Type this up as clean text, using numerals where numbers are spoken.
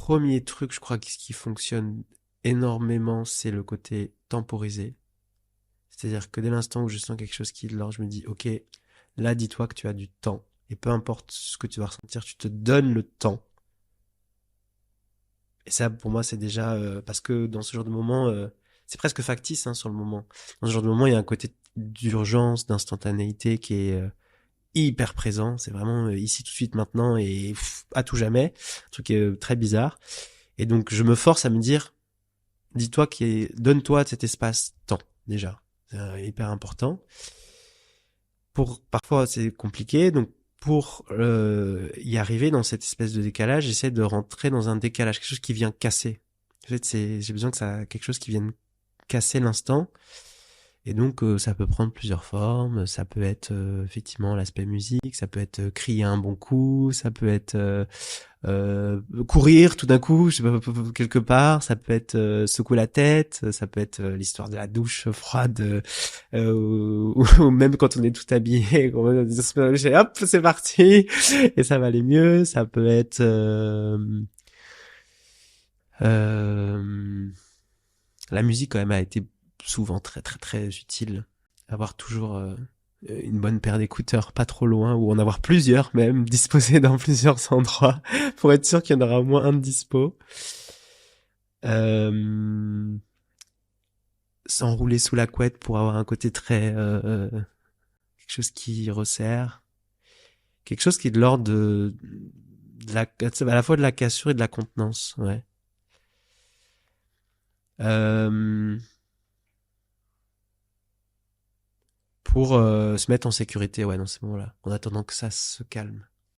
premier truc, je crois, qui fonctionne énormément, c'est le côté temporisé. C'est-à-dire que dès l'instant où je sens quelque chose qui est lent, je me dis, ok, là, dis-toi que tu as du temps. Et peu importe ce que tu vas ressentir, tu te donnes le temps. Et ça, pour moi, c'est déjà parce que dans ce genre de moment, c'est presque factice hein, sur le moment. Dans ce genre de moment, il y a un côté d'urgence, d'instantanéité qui est hyper présent. C'est vraiment ici tout de suite maintenant et à tout jamais. Un truc très bizarre. Et donc, je me force à me dire, dis-toi donne-toi cet espace-temps déjà. C'est hyper important. Pour parfois c'est compliqué, donc pour y arriver dans cette espèce de décalage, j'essaie de rentrer dans un décalage, quelque chose qui vient casser. En fait, j'ai besoin que ça quelque chose qui vienne casser l'instant. Et donc ça peut prendre plusieurs formes, ça peut être effectivement l'aspect musique, ça peut être crier un bon coup, ça peut être courir tout d'un coup, je sais pas, quelque part, ça peut être secouer la tête, ça peut être l'histoire de la douche froide, ou même quand on est tout habillé, hop, c'est parti, et ça va aller mieux, ça peut être euh, la musique quand même a été souvent très très très utile. Avoir toujours une bonne paire d'écouteurs pas trop loin ou en avoir plusieurs même disposés dans plusieurs endroits pour être sûr qu'il y en aura au moins un de dispo. Euh, S'enrouler sous la couette pour avoir un côté très quelque chose qui resserre, quelque chose qui est de l'ordre de la à la fois de la cassure et de la contenance, ouais. Euh, pour se mettre en sécurité, ouais, dans ces moments-là, en attendant que ça se calme.